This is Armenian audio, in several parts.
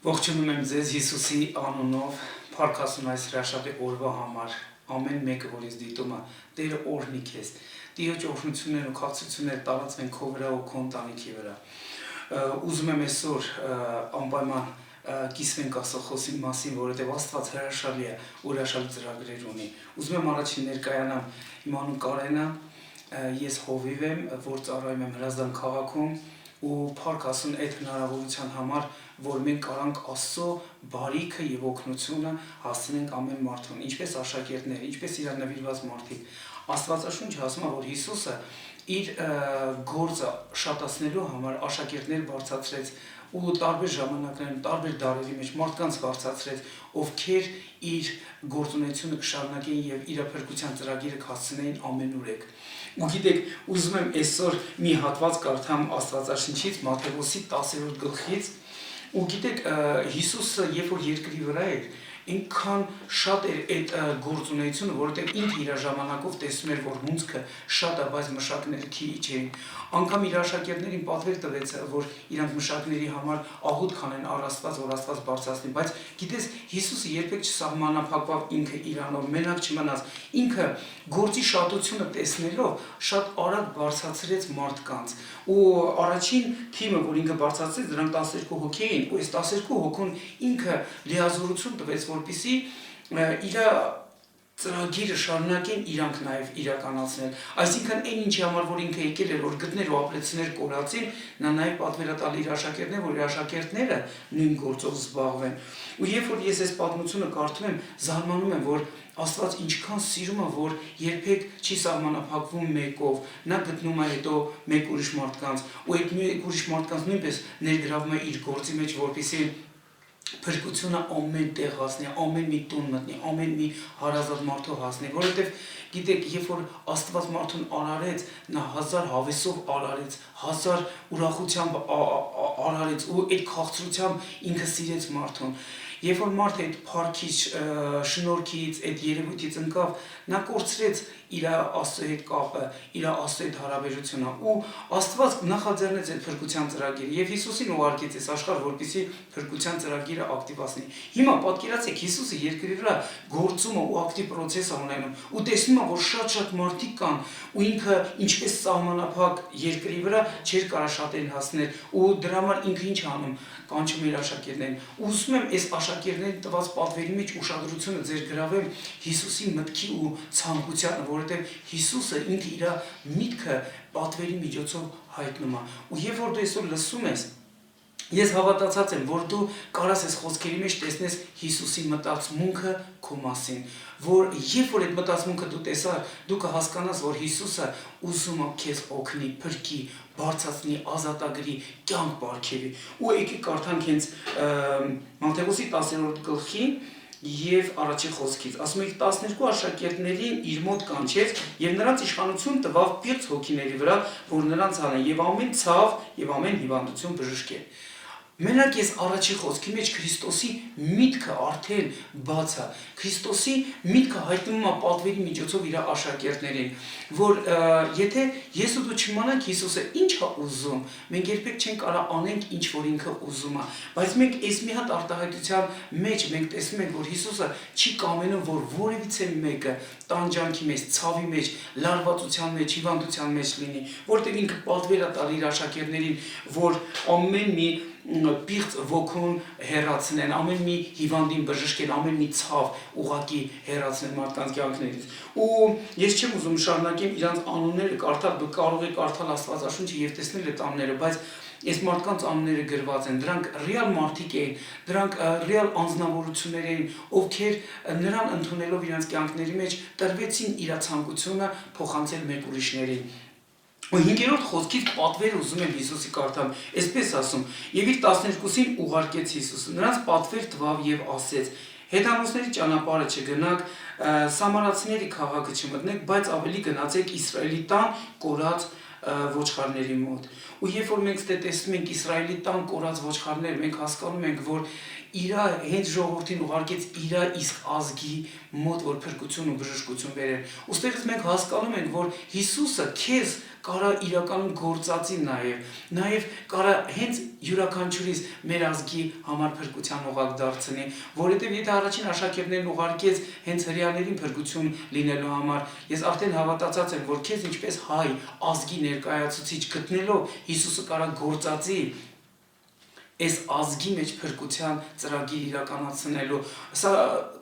Ողջունում եմ ձեզ Հիսուսի անունով, փառքասում այս հրաշալի օրվա համար, ամեն մեկը, որ ինձ դիտում է, Տերը օրհնի քեզ, Տիրոջ օրհնություններ ու քաղցրություններ տարածվեն քո վրա ու քո ընտանիքի վրա։ Ուզում եմ այսօր անպայման կիսվենք Աստծո մասին, որովհետև Աստված հրաշալի է, ու հրաշալի ծրագրեր ունի։ Ուզում եմ առաջին ներկայանամ, իմ անուն Կարեն է, ես Հովիվ եմ, որ ծառայում եմ Հրազդան քաղաքում ու փառք ասուն այդ հնարավորության համար, որ մենք կարանք Աստծո բարիքը եւ օգնությունը հասցնենք ամեն մարդուն, ինչպես աշակերտներ, ինչպես իր նվիրված մարդիկ։ Աստվածաշունչը ասում է, որ Հիսուսը իր գործը շատացնելու համար աշակերտներ բարձրացրեց ու տարբեր ժամանակներում, տարբեր դարերի մեջ մարդկանց բարձրացրեց, ովքեր իր գործունեությունը կշարունակեին եւ իր փրկության ծրագիրը հասցնեին ամենուրեք։ Ու գիտեք, ուզում եմ այսօր մի հատված կարդամ Աստվածաշնչից Մատթեոս 10-րդ գլխից, ու գիտեք, Հիսուսը երբ որ երկրի վրա էր, ինքան շատ էր այդ գործունեությունը, որովհետև ինքը իր ժամանակով տեսնում էր, որ հունձքը շատ է, բայց մշակները քիչ էին։ Անգամ իր աշակերտներին պատվեր տվեց, որ իրանք մշակների համար աղոթ քանեն առ Աստված, որ Աստված բարձրացնի, բայց գիտես, Հիսուսը երբեք չսահմանափակվավ ինքը իրանով, մենակ չմնաց։ Ինքը գործի շատությունը տեսնելով շատ արագ բարձրացրեց մարդկանց։ Ու առաջին թիմը, որ ինքը բարձրացրեց, դրանք 12 հոգի էին, ու այս 12 հոգուն ինքը լիազորություն տվեց, որպեսզի իր ծրագիրը շարունակեն իրանք նաև իրականացնել։ Այսինքն այն ինչի համար որ ինքը եկել էր, որ գտներ ու ապրեցներ կորածին, նա նաև պատվիրատալ իր աշակերտներին, որ իր աշակերտները նույն գործով զբաղվեն։ Ու երբ որ ես այս պատմությունը կարդում եմ, զարմանում եմ, որ Աստված ինչքան սիրում է, որ երբեք չի սահմանափակվում մեկով, նա գտնում է հետո մեկ ուրիշ մարդկանց, ու այդ մեկ ուրիշ մարդկանց նույնպես ներգրավում է իր գործի մեջ, որպեսզի փրկությունը ամեն տեղ հասնի, ամեն մի տուն մտնի, ամեն մի հարազատ մարդու հասնի, որովհետև գիտեք, երբ որ Աստված մարդուն արարեց, նա 1000 հավեսով արարեց, 1000 ուրախությամբ արարեց ու այդ քաղցրությամբ ինքը սիրեց մարդուն։ Երբ որ մարդը այդ փառքից, շնորհքից, այդ երևույթից ընկավ, նա կորցրեց իր Աստծո հետ կապը, իր Աստծո հետ հարաբերությունը, ու Աստված նախաձեռնեց այդ փրկության ծրագիրը եւ Հիսուսին ուղարկեց այս աշխարհ, որպեսզի փրկության ծրագիրը ակտիվացնի։ Հիմա պատկերացեք, Հիսուսը երկրի վրա գործում է ու ակտիվ process է ունենում, ու տեսնում է, որ շատ մարդիկ կան, ու ինքը ինչպես սահմանափակ երկրի վրա չէր կարող շատերին հասնել, ու դրա համար ինքը ինչ անում, կանչում իր աշակերտներին։ Ուզում եմ այս աշակերտներին տված պատվերի մեջ ուշադրությունը ձեր գրավեմ Հիսուսի մտքի ու ցանկությանը, որովհետև Հիսուսը ինքը իր միտքը պատվերի միջոցով հայտնում է։ Ու երբ որ դու այսօր լսում ես, ես հավատացած եմ, որ դու կարաս այս խոսքերի մեջ տեսնես Հիսուսի մտածմունքը քո մասին, որ երբ որ այդ մտածմունքը դու տեսար, դու կհասկանաս, որ Հիսուսը ուզում է քեզ օգնի, փրկի, բարձրացնի, ազատագրի, կյանք բարգեւի։ Ու եկի կարդանք հենց Մատթեոս 10-րդ գլխի եւ առաջի խոսքից, ասում է 12 աշակերտներին իր մոտ կանչեց եւ նրանց իշխանություն տվավ պիղծ հոգիների վրա, որ նրանց անեն եւ ամեն ցավ եւ ամեն հիվանդություն բժշկեն։ Մենակ ես առաջի խոսքի մեջ Քրիստոսի միտքը արդեն բաց է։ Քրիստոսի միտքը հայտնում է պատվերի միջոցով իր աշակերտներին, որ եթե ես ու դու չիմանանք Հիսուսը ինչ է ուզում, մենք երբեք չենք կարող անենք ինչ որ ինքը ուզում է, բայց մենք այս մի հատ արտահայտության մեջ մենք տեսնում ենք, որ Հիսուսը չի կամենում, որ որևիցե մեկը տանջանքի մեջ, ցավի մեջ, լարվածության մեջ, հիվանդության մեջ լինի, որտեղ ինքը պատվեր է տալ իր աշակերտներին, որ ամեն մի պիղծ ոգուն հեռացնեն, ամեն մի հիվանդին բժշկեն, ամեն մի ցավ ուղակի հեռացնեն մարդկանց կյանքներից։ Ու ես չեմ ուզում շարունակեմ իրանց անունները կարդալ, դուք կարող եք կարդալ Աստվածաշունչը եւ տեսնել այդ անունները, բայց այս մարդկանց անունները գրված են, դրանք ռեալ մարդիկ էին, դրանք ռեալ անձնավորություններ էին, ովքեր նրան ընդունելով իրանց կյանքների մեջ տրվեցին իր ցանկությունը փոխանցել մեկ ուրիշներին։ Ու 5-րդ խոսքից պատվեր ուզում եմ Հիսուսի կարդամ, այսպես ասում. եւ իր 12-ին ուղարկեց Հիսուսը, նրանց պատվեր տվավ եւ ասեց. հեթանոսների ճանապարհը չգնաք, սամարացիների քաղաքը չմտնեք, բայց ավելի գնացեք Իսրայելի տան կորած ոչխարների մոտ։ Ու երբ որ մենք տեսնում ենք Իսրայելի տան կորած ոչխարներ, մենք հասկանում ենք, որ իր հենց ժողովրդին ուղարկեց իր իսկ ազգի մոտ, որ փրկություն ու բժշկություն բերեր։ Ոստեղից մենք հասկանում ենք, որ Հիսուսը քեզ կարա իրականում գործածի նաև կարա հենց յուրաքանչյուրիս մեր ազգի համար փրկության օղակ դարձնի, որովհետև եթե առաջին աշակերտներն ուղարկեց հենց հրեաներին փրկություն լինելու համար, ես արդեն հավատացած եմ, որ քեզ ինչպես հայ ազգի ներկայացուցիչ գտնելով Հիսուսը կարա գործածի այս ազգի մեջ փրկության ծրագիր իրականացնելու, սա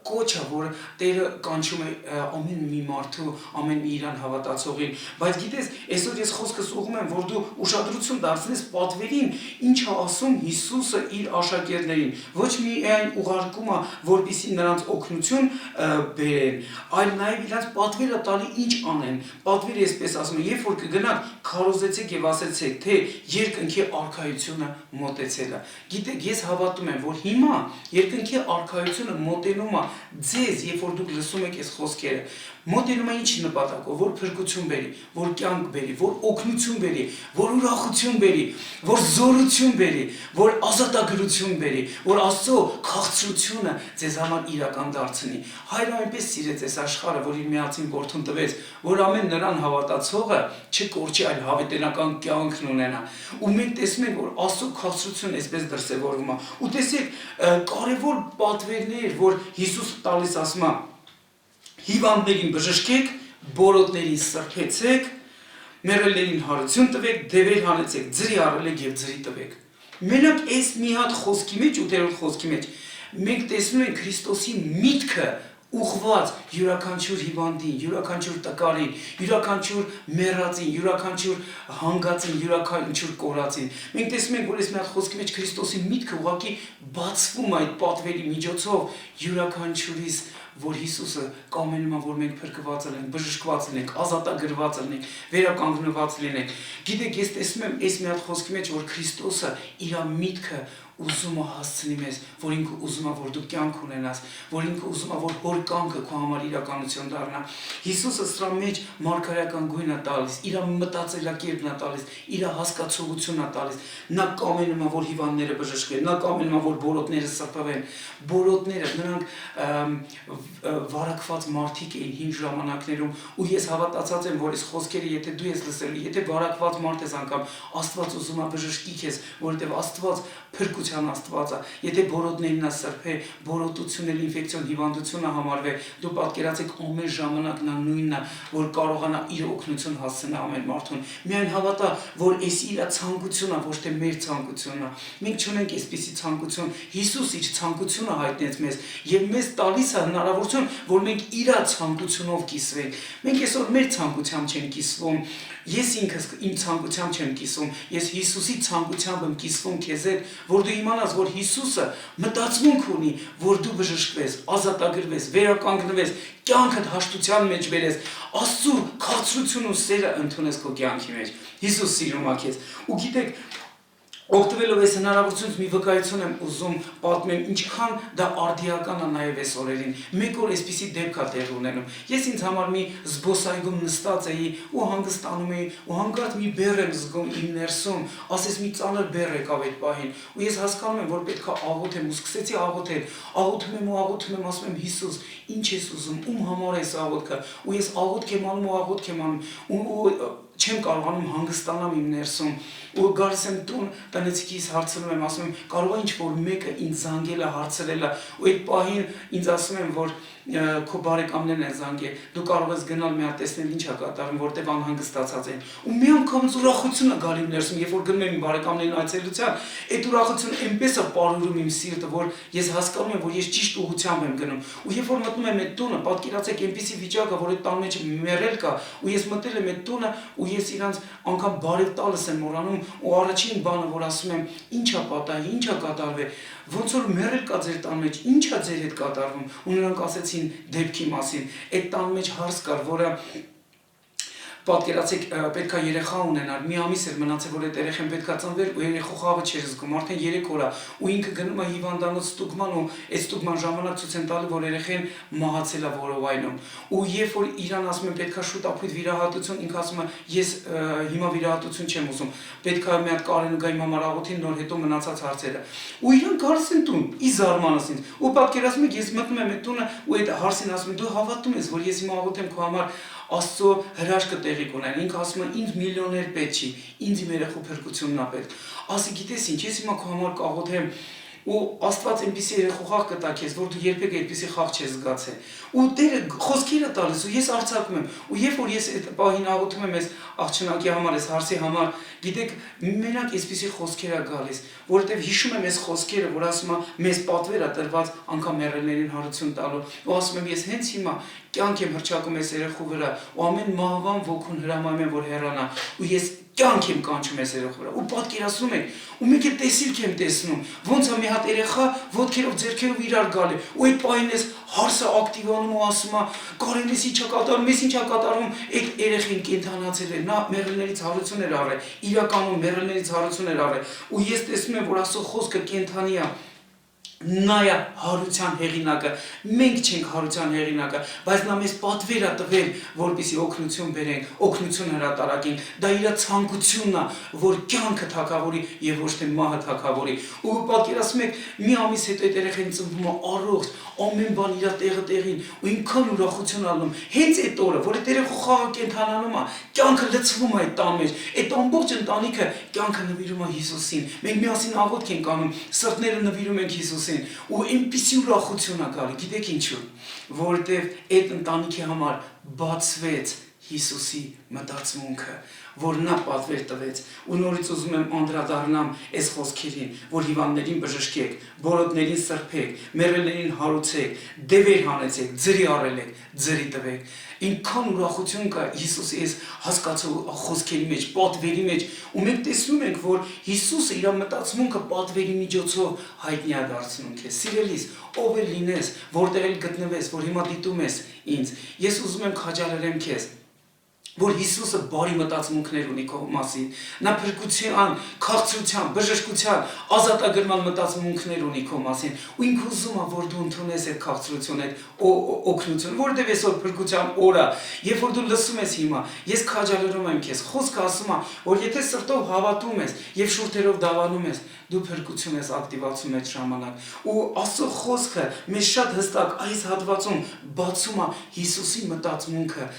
կոչ է, որ Տերը կանչում է ամեն մի մարդու, ամեն մի իրան հավատացողին, բայց գիտես, այսօր ես խոսքս ուղղում եմ, որ դու ուշադրություն դարձնես պատվերին, ինչ է ասում Հիսուսը իր աշակերտներին, ոչ միայն ուղարկում է, որպեսզի նրանց օգնություն բերեն, այլ նաև իրանց պատվերը տալի ինչ անեն, պատվերը այսպես ասում է, երբ որ կգնաք, քարոզեցեք եւ ասեցեք, թե երկնքի արքայությունը մոտեցել է։ Գիտեք, ես հավատում եմ, որ հիմա երկնքի արքայությունը մոտենում է ձեզ, երբ որ դուք լսում եք այս խոսքերը, մոտենում է ինչ նպատակով, որ փրկություն բերի, որ կյանք բերի, որ օգնություն բերի, որ ուրախություն բերի, որ զորություն բերի, որ ազատագրություն բերի, որ Աստծո քաղցրությունը ձեզ համար իրական դարձնի։ Հայրը այնպես սիրեց այս աշխարհը, որ իր միածին որդուն տվեց, որ ամեն նրան հավատացողը չկորչի, այլ հավիտենական կյանքն ունենա։ Ու մենք տեսնում ենք, որ Աստծո քաղցրությունը այսպես դրսևորվում է։ Ու տեսեք, կարևոր պատվերներ, որ Հիսուսը տալիս ասում է, հիվանդներին բժշկեք, բորոտներին սրբեցեք, մեռելներին հարություն տվեք, դևեր հանեցեք, ձրի առելեք եւ ձրի տվեք։ Մենակ այս մի հատ խոսքի մեջ, 8-րդ խոսքի մեջ, մենք տեսնում ենք Քրիստոսի միտքը ուղղված յուրաքանչյուր հիվանդին, յուրաքանչյուր տկարին, յուրաքանչյուր մեռածին, յուրաքանչյուր հանգածին, յուրաքանչյուր կորածին։ Մենք տեսնում ենք, որ այս մի հատ խոսքի մեջ Քրիստոսի միտքը ուղղակի բացվում այդ պատվերի միջոցով յուրաքանչյուրիս, որ Հիսուսը կամենում է, որ մենք փրկված լինենք, բժշկված լինենք, ազատագրված լինենք, վերականգնված լինենք։ Գիտեք, ես տեսնում եմ այս մի հատ խոսքի մեջ, որ Քրիստոսը իր միտքը ուզում է հասցնի մեզ, որ ինքը ուզում է, որ դու կյանք ունենաս, որ ինքը ուզում է, որ հոր կյանքը քո համար իրականություն դառնա։ Հիսուսը սրա մեջ մարգարեական գույն է տալիս, իր մտածելակերպն է տալիս, իր հասկացողությունն է տալիս։ Նա կամենում է, որ հիվանդները բժշկվեն, նա կամենում է, որ բորոտները սրբվեն։ Բորոտները նրանք վարակված մարդիկ էին հին ժամանակներում, ու ես հավատացած եմ, որ այս խոսքերը, եթե դու ես լսելու, եթե վարակված մարդ ես անգամ, Աստված ուզում է բժշկի քեզ, որովհետև Աստված փրկության Աստված է։ Եթե բորոտներն է սրբե, բորոտությունն էլ ինֆեկցիոն հիվանդություն է համարվե, դու պատկերացեք ամեն ժամանակ նա նույնն է, որ կարողանա իր օգնություն հասցնել ամեն մարդուն։ Միայն հավատա, որ այս իր ցանկությունն է, ոչ թե մեր ցանկությունն է։ Մենք չունենք այսպիսի ցանկություն։ Հիսուս իր ցանկությունը հայտնեց մեզ եւ մեզ տալիս է հնարավորություն, որ մենք իր ցանկությունով կիսվենք։ Մենք այսօր մեր ցանկությամբ չենք կիսվում։ Ես ինքս իմ ցանկությամբ չեմ կիսվում, ես Հիսուսի ցանկությամբ եմ կիսվում քեզ հետ, որ դու իմանաս, որ Հիսուսը մտածմունք ունի, որ դու բժշկվես, ազատագրվես, վերականգնվես, կյանքդ հաշտության մեջ բերես, Աստծո քաղցրությունն ու սերը ընդունես քո կյանքի մեջ։ Հիսուս սիրում է քեզ։ Ու գիտեք, օգտվելով այս հնարավորությունից մի վկայություն եմ ուզում պատմեմ, ինչքան դա արդիական է նաև այս օրերին։ Մեկ օր այսպիսի դեպք է տեղի ունենում։ Ես ինձ համար մի զբոսայգում նստած էի ու հանգստանում էի, ու հանկարծ մի բեռ եմ զգում իմ ներսում, ասես մի ծանր բեռ եկավ այդ պահին, ու ես հասկանում եմ, որ պետք է աղոթեմ, ու սկսեցի աղոթել, աղոթում եմ, ասում եմ Հիսուս, ինչ ես ուզում, ում համար ես աղոթքը, ու ես աղոթք եմ անում, ու չեմ կարողանում հանգստանալ իմ ներսում, ու գալիս եմ տուն, տնեցիկիս հարցնում եմ, ասում եմ, կարող է ինչ-որ մեկը ինձ զանգել է, հարցրել է, ու այդ պահին ինձ ասում եմ, որ քո բարեկամներն են զանգել, դու կարող ես գնալ մի հատ տեսնել ինչ է կատարվում, որտեղ անհանգստացած են։ Ու մի անգամից ուրախություն է գալի իմ ներսում, երբ որ գնում եմ իմ բարեկամներին այցելության, այդ ուրախությունը այնպես է պարուրում իմ սիրտը, որ ես հասկանում եմ, որ ես ճիշտ ուղղությամբ եմ գնում։ Ու երբ որ մտնում եմ այդ տունը, պատկերացեք այնպիսի վիճակ է, որ այդ տան մեջ մեռել կա, ու ես մտել եմ այդ տունը, ու ես իրանց անգամ բարև տալս եմ մոռանում, ու առաջին բանը, որ ասում եմ, ինչ է պատահի, ինչ է կատարվել, ոնց որ մեռել կա ձեր տան մեջ, ինչ է ձեր հետ կատարվում, ու նրանք ասեցին դեպքի մասին, այդ տան մեջ հարց կար, որը պատկերացեք, պետք է երեխա ունենալ, մի ամիս էր մնացել, որ այդ երեխան պետք է ծնվեր, ու երեխու խաղը չէր զգում, արդեն 3 օր է, ու ինքը գնում է հիվանդանոց ստուգման, ու այդ ստուգման ժամանակ ցույց են տալի, որ երեխան մահացել է որովայնում, ու երբ որ իրան ասում են պետք է շուտ ապույտ վիրահատություն, ինքը ասում է ես հիմա վիրահատություն չեմ ուզում, պետք է մի հատ կարեն գա իմ համար աղոթին, նոր հետո մնացած հարցերը, ու իրան գալիս են տուն, ի զարմանս ինձ, ու պատկերացնում եք, ես մտնում եմ այդ տունը, ու այդ հարցին ասում եմ, դու հավատում ես, որ ես հիմա աղոթեմ քո համար, Աստծո հրաշքը տեղի կունենա։ Ինքը ասում է ինձ միլիոներ պետք չի, ինձ իմ երեխու փրկությունն է պետք։ Ասի գիտես ինչ, ես հիմա քո համար կաղոթեմ ու Աստված այնպիսի երեխու խաղ կտա քեզ, որ դու երբեք այդպիսի խաղ չես զգացել։ Ու Տերը խոսքերը տալիս ու ես արձակում եմ։ Ու երբ որ ես այդ պահին աղոթում եմ այս աղջնակի համար, այս հարցի համար, գիտեք, մենակ այսպիսի խոսքեր է գալիս, որովհետև հիշում եմ այս խոսքերը, որ ասում է մեզ պատվեր է տրված անգամ մեռելներին հարություն տալու։ Ու ասում եմ ես հենց հիմա կյանք եմ հռչակում այս երեխու վրա ու ամեն մահվան ոգուն հրամայում եմ, որ հեռանա։ Ու ես կյանք եմ կանչում այս երեխու վրա։ Ու պատկերացնում եք, ու մեկ է տեսիլք եմ տեսնում, ոնց է մի հատ երեխա ոտքերով ձեռքերով իրար գալի։ Ու այդ պահին ես հարսը ակտիվանում ու ասում է, Կարեն, ես ինչա կատարում, ես ինչա կատարում, այդ երեխին կենթանացել է, նա մեռելներից հարություն էր առել, իրականում մեռելներից հարություն էր առել։ Ու ես տեսնում եմ, որ Աստծո խոսքը կենթանի է։ Նա է հարության հեղինակը, մենք չենք հարության հեղինակը, բայց նա մեզ պատվեր է տվել, որպեսզի օգնություն բերենք, օգնություն հրատարակենք։ Դա իր ցանկությունն է, որ կյանքը թագավորի եւ ոչ թե մահը թագավորի։ Ու պատկերացնում եք, մի ամիս հետո այդ երեխային ծնվում է առողջ, ամեն բան իր տեղը տեղին, ու ինքան ուրախություն ալնում։ Հենց այդ օրը, որ այդ երեխու խաղը կենթանանում է, կյանքը լցվում է այդ տան մեջ, այդ ամբողջ ընտանիքը կյանքը նվիրում է Հիսուսին։ Մենք միասին աղոթք ենք անում, սրտները նվիրում ենք Հիսուսին, ու այնպիսի ուրախություն է գալի, գիտեք ինչու, որովհետև այդ ընտանիքի համար բացվեց Հիսուսի մտածմունքը, որ նա պատվեր տվեց։ Ու նորից ուզում եմ անդրադառնամ այս խոսքերին, որ հիվանդներին բժշկեք, բոլորներին սրբեք, մեռելներին հարուցեք, դևեր հանեցեք, ձրի առելեք, ձրի տվեք։ Ինքան ուրախություն կա Հիսուսի այս հասկացու խոսքերի մեջ, պատվերի մեջ, ու մենք տեսնում ենք, որ Հիսուսը իր մտածմունքը պատվերի միջոցով հայտնի է դարձնում քեզ։ Սիրելիս, ով էլ լինես, որտեղ էլ գտնվես, որ հիմա դիտում ես ինձ, ես ուզում եմ քաջալերեմ քեզ, որ Հիսուսը բարի մտածմունքներ ունի քո մասին, նա փրկության, քաղցրության, բժշկության, ազատագրման մտածմունքներ ունի քո մասին, ու ինքը ուզում է, որ դու ընդունես այդ քաղցրությունը, այդ օգնությունը, որովհետև այսօր փրկության օրը, երբ որ դու լսում ես հիմա, ես քաջալերում եմ քեզ, խոսքը ասում է, որ եթե սրտով հավատում ես եւ շուրթերով դավանում ես, դու փրկություն ես ակտիվացում այդ ժամանակ։ Ու Աստծո խոսքը մեզ շատ հստակ այս հատվածում բացում է Հիսուսի մտածմունքը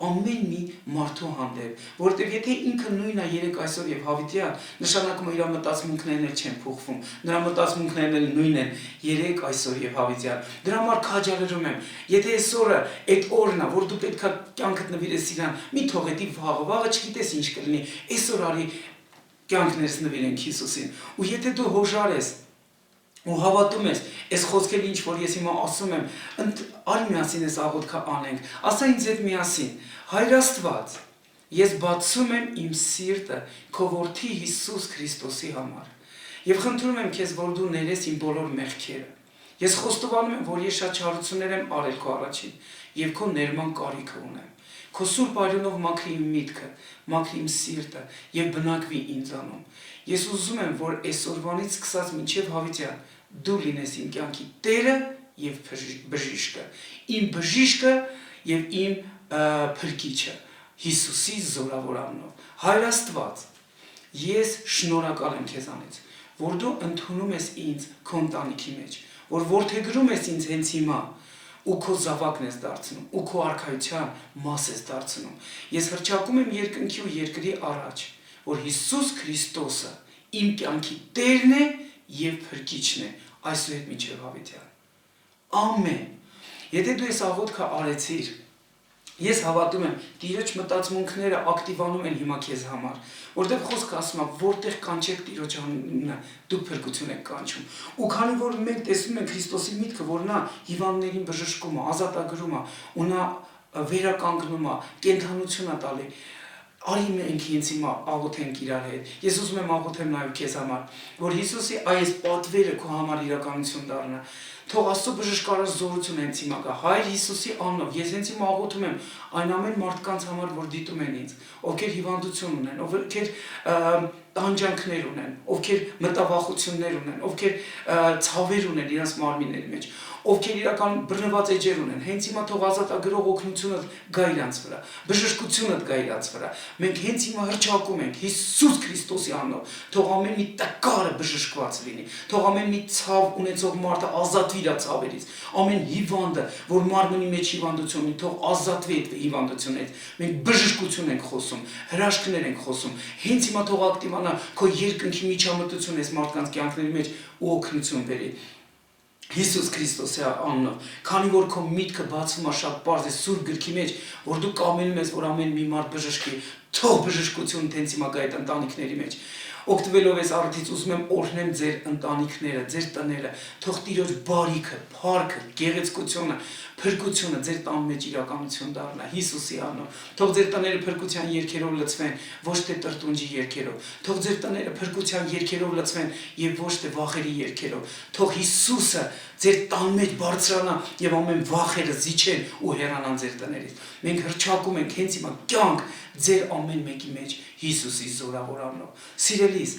ամեն մի մարդու հանդեպ, որտեղ եթե ինքը նույնն է երեք այսօր եւ հավիտյան, նշանակում է իր մտածմունքներն էլ չեն փոխվում, նրա մտածմունքներն էլ նույնն են երեք այսօր եւ հավիտյան։ Դրա համար քաջալերում եմ, եթե այսօրը այդ օրն է, որ դու պետքա կյանքդ նվիրես իրան, մի թող էդի վաղը չգիտես ինչ կլինի, այսօր արի կյանքներս նվիրենք Հիսուսին։ Ու եթե դու հոժար ես ու հավատում ես, այս խոսքերը ինչ որ ես հիմա ասում եմ, արի միասին այս աղոթքը անենք, ասա ինձ հետ միասին, Հայր Աստված, ես բացում եմ իմ սիրտը քո որդի Հիսուս Քրիստոսի համար, եւ խնդրում եմ քեզ, որ դու ներես իմ բոլոր մեղքերը։ Ես խոստովանում եմ, որ ես շատ չարություններ եմ արել քո առաջին, եւ քո ներման կարիքը ունեմ։ Քո սուրբ արյունով մաքրի իմ միտքը, մաքրի իմ սիրտը եւ բնակվի ինձանում։ Ես ուզում եմ, որ այսօրվանից սկսած մինչև հավիտյան դու լինես իմ կյանքի Տերը եւ բժիշկը, իմ բժիշկը եւ իմ փրկիչը, Հիսուսի զորավոր անունով։ Հայր Աստված, ես շնորհակալ եմ քեզանից, որ դու ընդունում ես ինձ քո ընտանիքի մեջ, որ որդեգրում ես ինձ հենց հիմա ու քո զավակն ես դարձնում, ու քո արքայության մաս ես դարձնում։ Ես հռչակում եմ երկնքի ու երկրի առաջ, որ Հիսուս Քրիստոսը իմ կյանքի Տերն է եւ Փրկիչն է, այսուհետ մինչև հավիտյան։ Ամեն։ Եթե դու այս աղոթքը արեցիր, ես հավատում եմ, Տիրոջ մտածմունքները ակտիվանում են հիմա քեզ համար, որտեղ խոսքը ասում է, որտեղ կանչեք Տիրոջ անունը, դուք փրկություն եք կանչում։ Ու քանի որ մենք տեսնում ենք Քրիստոսի միտքը, որ նա հիվանդներին բժշկում է, ազատագրում է, ու նա վերականգնում է, կենթանություն է տալի, արի մենք ինձ հիմա աղոթենք իրար հետ։ Ես ուզում եմ աղոթեմ նաև քեզ համար, որ Հիսուսի այս պատվերը քո համար իրականություն դառնա։ Թող Աստծո բժշկարար զորություն հենց հիմա գա։ Հայր Հիսուսի անունով ես հենց հիմա աղոթում եմ այն ամեն մարդկանց համար, որ դիտում են ինձ, ովքեր հիվանդություն ունեն, ովքեր տանջանքներ ունեն, ովքեր մտավախություններ ունեն, ովքեր ցավեր ունեն իրենց մարմինների մեջ, ովքեր իրական բռնված էջեր ունեն, հենց հիմա թող ազատագրող օգնությունը գա իրանց վրա, բժշկությունը գա իրանց վրա։ Մենք հենց հիմա հռչակում ենք Հիսուս Քրիստոսի անունով, թող ամեն մի տկարը բժշկված լինի, թող ամեն մի ցավ ունեցող մարդը ազատվի իր ցավերից, ամեն հիվանդը, որ մարմնի մեջ հիվանդություն ունի, թող ազատվի այդ հիվանդությունից։ Մենք բժշկություն ենք խոսում, հրաշքներ ենք խոսում, հենց հիմա թող ակտիվանա քո երկնքի միջամտությունը այս մարդկանց կյանքների մեջ ու օգնություն բերի։ Հիսուս Քրիստոսի անունով, քանի որ քո միտքը բացվում է շատ պարզ է Սուրբ գրքի մեջ, որ դու կամենում ես, որ ամեն մի մարդ բժշկի, թող բժշկություն տենց հիմա գա այդ ընտանիքների մեջ։ Օգտվելով այս առիթից ուզում եմ օրհնեմ ձեր ընտանիքները, ձեր տները, թող Տիրոջ բարիքը, փառքը, գեղեցկությունը, փրկությունը ձեր տան մեջ իրականություն դառնա Հիսուսի անունով։ Թող ձեր տները փրկության երգերով լցվեն, ոչ թե տրտունջի երգերով։ Թող ձեր տները փրկության երգերով լցվեն եւ ոչ թե վախերի երգերով։ Թող Հիսուսը ձեր տան մեջ բարձրանա եւ ամեն վախերը զիջեն ու հեռանան ձեր տներից։ Մենք հռչակում ենք հենց հիմա կյանք ձեր ամեն մեկի մեջ Հիսուսի զորավոր անունով։ Սիրելիս,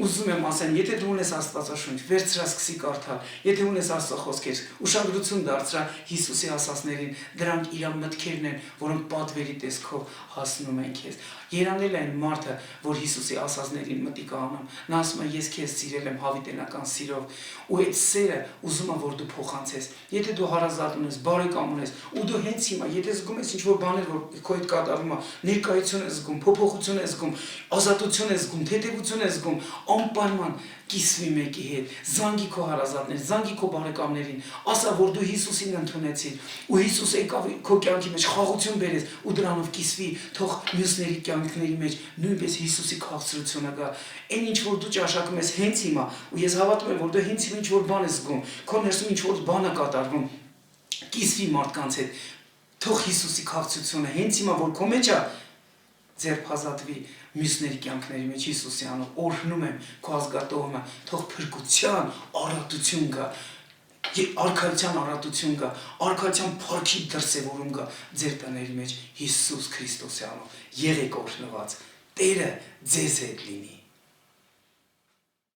ուզում եմ ասեմ, եթե դու ունես Աստվածաշունչ, վերցրա սկսի կարդալ, եթե ունես Աստծո խոսքեր, ուշադրություն դարձրա Հիսուսի ասածներին, դրանք իր մտքերն են, որոնք պատվերի տեսքով հասնում են քեզ։ Երանել է այն մարդը, որ Հիսուսի ասածներին մտիկ անում։ Նա ասում է, ես քեզ սիրել եմ հավիտենական սիրով, ու այդ սերը ուզում եմ, որ դու փոխանցես։ Եթե դու հարազատ ունես, բարեկամ ունես, ու դու հենց հիմա, եթե զգում ես ինչ-որ բաներ, որ քո հետ կատարվում է, ներկայություն ես զգում, փոփոխություն ես զգում, ազատություն ես զգում, թեթևություն ես զգում, անպայման կիսվի մեկի հետ, զանգի քո հարազատներ, զանգի քո բարեկամներին, ասա, որ դու Հիսուսին ընդունեցիր, ու Հիսուս եկավ քո կյանքի մեջ խաղաղություն բերեց, ու դրանով կիսվի, թող մյուսների կյանքների մեջ նույնպես Հիսուսի քաղցրությունը գա։ Այն ինչ որ դու ճաշակում ես հենց հիմա, ու ես հավատում եմ, որ դու հենց հիմա ինչ որ բան ես զգում, քո ներսում ինչ որ բան է կատարվում, կիսվի մարդկանց հետ, թող Հիսուսի քաղցրությունը հենց հիմա որ քո մեջ է, ձերբազատվի մյուսների կյանքների մեջ Հիսուսի անունով օրհնում եմ քո ազգատողը, թող փրկության առատություն գա, արքայության առատություն գա, արքայության փառքի դրսևորում գա ձեր տների մեջ Հիսուս Քրիստոսի անունով։ Եղեք օրհնված, Տերը ձեզ հետ լինի։